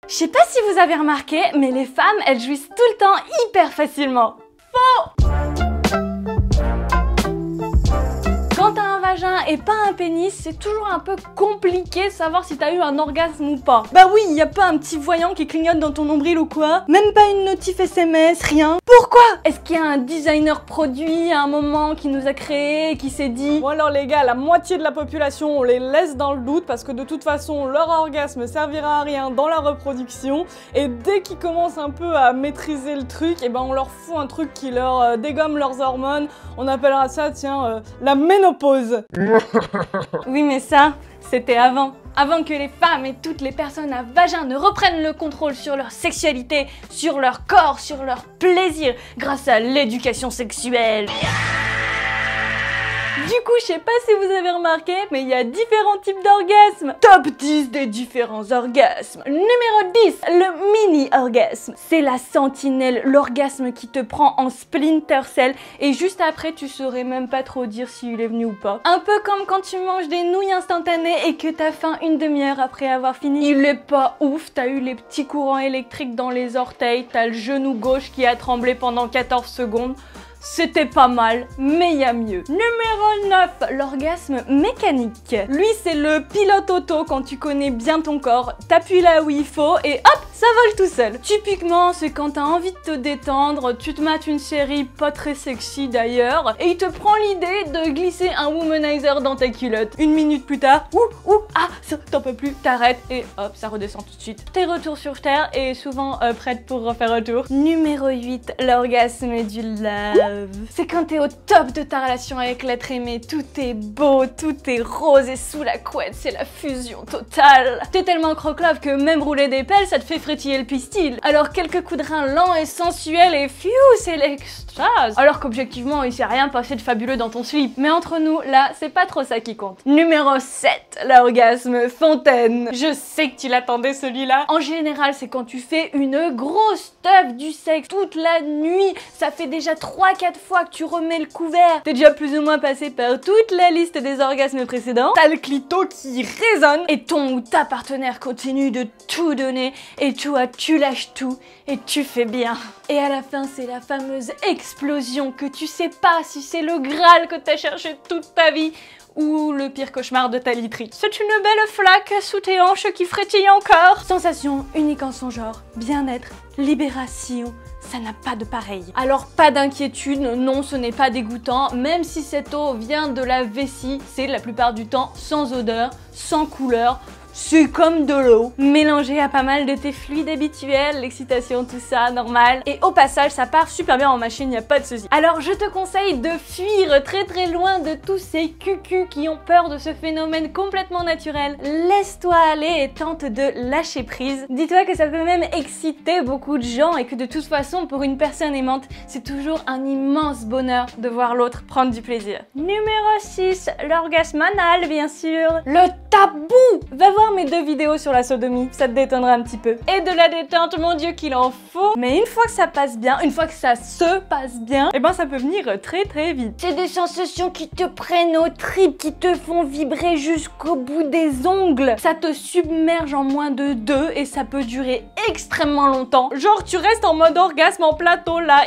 Je sais pas si vous avez remarqué, mais les femmes, elles jouissent tout le temps hyper facilement. Faux! Quand t'as un vagin et pas un pénis, c'est toujours un peu compliqué de savoir si t'as eu un orgasme ou pas. Bah oui, y a pas un petit voyant qui clignote dans ton nombril ou quoi? Même pas une notif SMS, rien. Pourquoi? Est-ce qu'il y a un designer produit à un moment qui nous a créé, qui s'est dit bon alors les gars, la moitié de la population, on les laisse dans le doute parce que de toute façon, leur orgasme servira à rien dans la reproduction et dès qu'ils commencent un peu à maîtriser le truc, et ben on leur fout un truc qui leur dégomme leurs hormones. On appellera ça, tiens, la ménopause. Oui mais ça, c'était avant. Avant que les femmes et toutes les personnes à vagin ne reprennent le contrôle sur leur sexualité, sur leur corps, sur leur plaisir, grâce à l'éducation sexuelle. Du coup, je sais pas si vous avez remarqué, mais il y a différents types d'orgasmes. Top 10 des différents orgasmes. Numéro 10, le mini-orgasme. C'est la sentinelle, l'orgasme qui te prend en splinter cell et juste après, tu saurais même pas trop dire s'il est venu ou pas. Un peu comme quand tu manges des nouilles instantanées et que t'as faim une demi-heure après avoir fini. Il est pas ouf, t'as eu les petits courants électriques dans les orteils, t'as le genou gauche qui a tremblé pendant 14 secondes. C'était pas mal, mais il y a mieux. Numéro 9, l'orgasme mécanique. Lui, c'est le pilote auto quand tu connais bien ton corps. T'appuies là où il faut et hop, ça vole tout seul. Typiquement, c'est quand t'as envie de te détendre, tu te mates une série pas très sexy d'ailleurs, et il te prend l'idée de glisser un womanizer dans ta culotte. Une minute plus tard, ah, ça t'en peux plus, t'arrêtes et hop, ça redescend tout de suite. T'es retour sur terre et souvent prête pour refaire un tour. Numéro 8, l'orgasme du love. C'est quand t'es au top de ta relation avec l'être aimé, tout est beau, tout est rose et sous la couette, c'est la fusion totale. T'es tellement croque-love que même rouler des pelles, ça te fait frétiller le pistil. Alors quelques coups de rein lents et sensuels et fiou, c'est l'extase. Alors qu'objectivement, il s'est rien passé de fabuleux dans ton slip. Mais entre nous, là, c'est pas trop ça qui compte. Numéro 7, l'orgasme fontaine. Je sais que tu l'attendais celui-là. En général, c'est quand tu fais une grosse teuf du sexe toute la nuit. Ça fait déjà 3-4 fois que tu remets le couvert. T'es déjà plus ou moins passé par toute la liste des orgasmes précédents. T'as le clito qui résonne et ton ou ta partenaire continue de tout donner et toi tu lâches tout et tu fais bien. Et à la fin, c'est la fameuse explosion que tu sais pas si c'est le Graal que t'as cherché toute ta vie ou le pire cauchemar de ta literie. C'est une belle flaque sous tes hanches qui frétille encore. Sensation unique en son genre, bien-être, libération. Ça n'a pas de pareil. Alors pas d'inquiétude, non ce n'est pas dégoûtant, même si cette eau vient de la vessie, c'est la plupart du temps sans odeur, sans couleur, c'est comme de l'eau, mélangé à pas mal de tes fluides habituels, l'excitation, tout ça, normal. Et au passage, ça part super bien en machine, y a pas de souci. Alors je te conseille de fuir très loin de tous ces cucus qui ont peur de ce phénomène complètement naturel. Laisse-toi aller et tente de lâcher prise. Dis-toi que ça peut même exciter beaucoup de gens et que de toute façon, pour une personne aimante, c'est toujours un immense bonheur de voir l'autre prendre du plaisir. Numéro 6, l'orgasme anal, bien sûr. Le tabou! Va voir mes 2 vidéos sur la sodomie, ça te détendra un petit peu. Et de la détente, mon dieu qu'il en faut. Mais une fois que ça passe bien, une fois que ça se passe bien, et ben ça peut venir très vite. C'est des sensations qui te prennent aux tripes, qui te font vibrer jusqu'au bout des ongles. Ça te submerge en moins de 2 et ça peut durer extrêmement longtemps. Genre tu restes en mode orgasme en plateau là,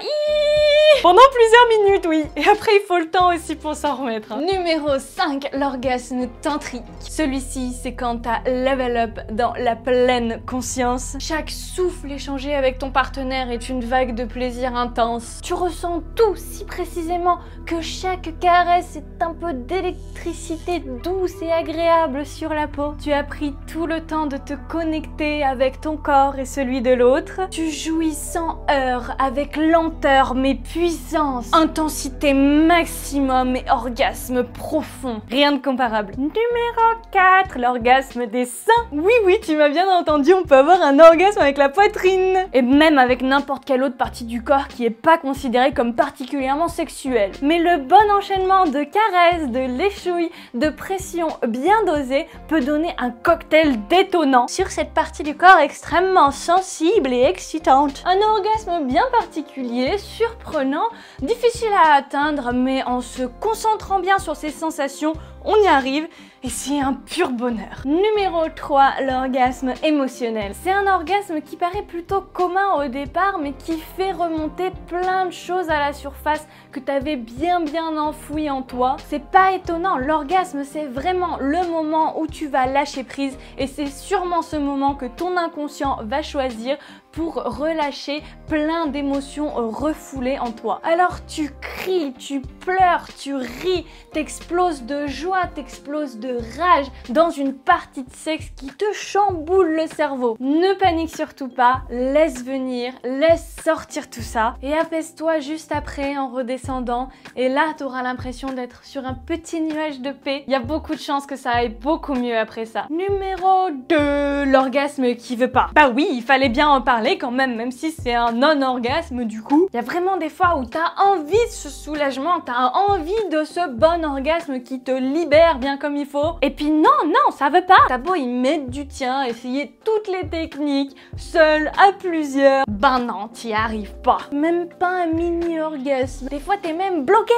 pendant plusieurs minutes, oui. Et après il faut le temps aussi pour s'en remettre. Numéro 5, l'orgasme tantrique. Celui-ci, c'est quand t'as level up dans la pleine conscience. Chaque souffle échangé avec ton partenaire est une vague de plaisir intense. Tu ressens tout si précisément que chaque caresse est un peu d'électricité douce et agréable sur la peau. Tu as pris tout le temps de te connecter avec ton corps et celui de l'autre. Tu jouis sans heurts, avec lenteur mais puissance, intensité maximum et orgasme profond. Rien de comparable. Numéro 4, l'orgasme des seins. Oui, tu m'as bien entendu, on peut avoir un orgasme avec la poitrine. Et même avec n'importe quelle autre partie du corps qui est pas considérée comme particulièrement sexuelle. Mais le bon enchaînement de caresses, de léchouilles, de pression bien dosée peut donner un cocktail détonnant sur cette partie du corps extrêmement sensible et excitante. Un orgasme bien particulier, surprenant, difficile à atteindre, mais en se concentrant bien sur ses sensations, on y arrive et c'est un pur bonheur. Numéro 3, l'orgasme émotionnel. C'est un orgasme qui paraît plutôt commun au départ mais qui fait remonter plein de choses à la surface que tu avais bien enfoui en toi. C'est pas étonnant, l'orgasme c'est vraiment le moment où tu vas lâcher prise et c'est sûrement ce moment que ton inconscient va choisir pour relâcher plein d'émotions refoulées en toi. Alors tu cries, tu pleures, tu ris, t'exploses de joie, t'exploses de rage dans une partie de sexe qui te chamboule le cerveau. Ne panique surtout pas, laisse venir, laisse sortir tout ça et apaise-toi juste après en redescendant et là tu auras l'impression d'être sur un petit nuage de paix. Il y a beaucoup de chances que ça aille beaucoup mieux après ça. Numéro 2, l'orgasme qui veut pas. Bah oui, il fallait bien en parler quand même si c'est un non-orgasme du coup. Il y a vraiment des fois où t'as envie de ce soulagement, t'as envie de ce bon orgasme qui te libère bien comme il faut. Et puis non, ça veut pas. T'as beau y mettre du tien, essayer toutes les techniques, seul, à plusieurs. Ben non, t'y arrives pas. Même pas un mini-orgasme. Des fois t'es même bloqué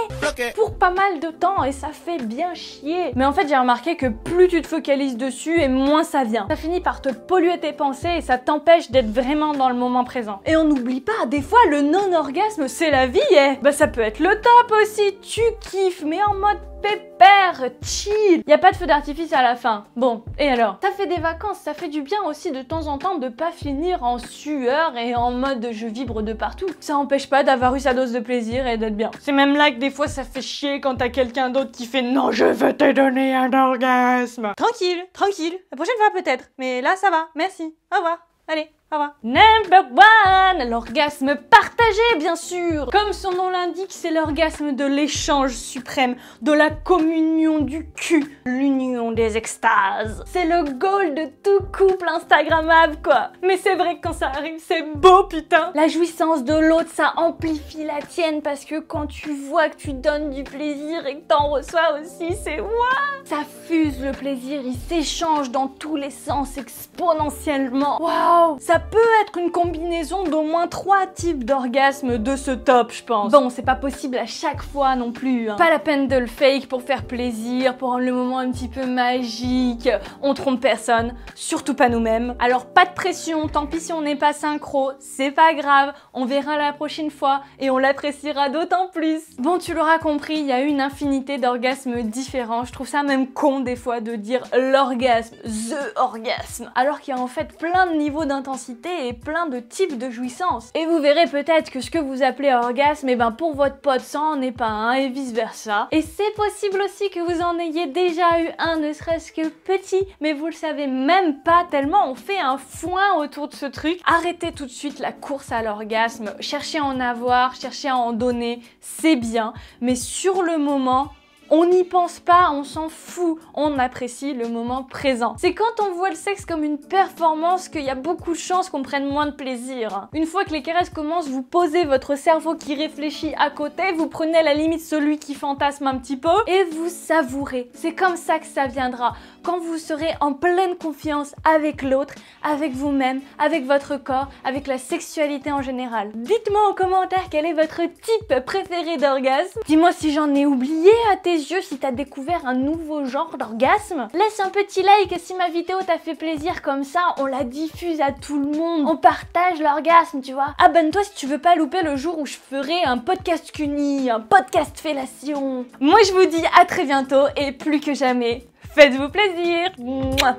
pour pas mal de temps et ça fait bien chier. Mais en fait j'ai remarqué que plus tu te focalises dessus et moins ça vient. Ça finit par te polluer tes pensées et ça t'empêche d'être vraiment dans le moment présent. Et on n'oublie pas, des fois le non-orgasme c'est la vie, bah ça peut être le top aussi, tu kiffes mais en mode pépère, chill. Y a pas de feu d'artifice à la fin. Bon, et alors? Ça fait des vacances, ça fait du bien aussi de temps en temps de pas finir en sueur et en mode je vibre de partout. Ça empêche pas d'avoir eu sa dose de plaisir et d'être bien. C'est même là que des fois ça fait chier quand t'as quelqu'un d'autre qui fait non je veux te donner un orgasme. Tranquille, la prochaine fois peut-être. Mais là ça va, merci, au revoir. Allez, au revoir. Number 1, l'orgasme partagé bien sûr. Comme son nom l'indique, c'est l'orgasme de l'échange suprême, de la communion du cul, l'union des extases. C'est le goal de tout couple instagrammable quoi. Mais c'est vrai que quand ça arrive, c'est beau putain. La jouissance de l'autre, ça amplifie la tienne parce que quand tu vois que tu donnes du plaisir et que t'en reçois aussi, c'est waouh. Ça fuse le plaisir, il s'échange dans tous les sens exponentiellement. Waouh. Ça peut être une combinaison d'au moins 3 types d'orgasmes de ce top, je pense. Bon, c'est pas possible à chaque fois non plus, hein. Pas la peine de le fake pour faire plaisir, pour rendre le moment un petit peu magique. On trompe personne, surtout pas nous-mêmes. Alors pas de pression, tant pis si on n'est pas synchro, c'est pas grave, on verra la prochaine fois et on l'appréciera d'autant plus. Bon, tu l'auras compris, il y a une infinité d'orgasmes différents. Je trouve ça même con des fois de dire l'orgasme, the orgasme, alors qu'il y a en fait plein de niveaux d'intensité et plein de types de jouissance. Et vous verrez peut-être que ce que vous appelez orgasme, et ben pour votre pote ça en est pas un et vice versa. Et c'est possible aussi que vous en ayez déjà eu un, ne serait-ce que petit, mais vous le savez même pas tellement on fait un foin autour de ce truc. Arrêtez tout de suite la course à l'orgasme, cherchez à en avoir, cherchez à en donner, c'est bien, mais sur le moment, on n'y pense pas, on s'en fout, on apprécie le moment présent. C'est quand on voit le sexe comme une performance qu'il y a beaucoup de chances qu'on prenne moins de plaisir. Une fois que les caresses commencent, vous posez votre cerveau qui réfléchit à côté, vous prenez à la limite celui qui fantasme un petit peu et vous savourez. C'est comme ça que ça viendra. Quand vous serez en pleine confiance avec l'autre, avec vous-même, avec votre corps, avec la sexualité en général. Dites-moi en commentaire quel est votre type préféré d'orgasme. Dis-moi si j'en ai oublié à tes yeux, si t'as découvert un nouveau genre d'orgasme. Laisse un petit like si ma vidéo t'a fait plaisir, comme ça on la diffuse à tout le monde. On partage l'orgasme, tu vois. Abonne-toi si tu veux pas louper le jour où je ferai un podcast cuni, un podcast fellation. Moi je vous dis à très bientôt et plus que jamais, faites-vous plaisir. Mouah.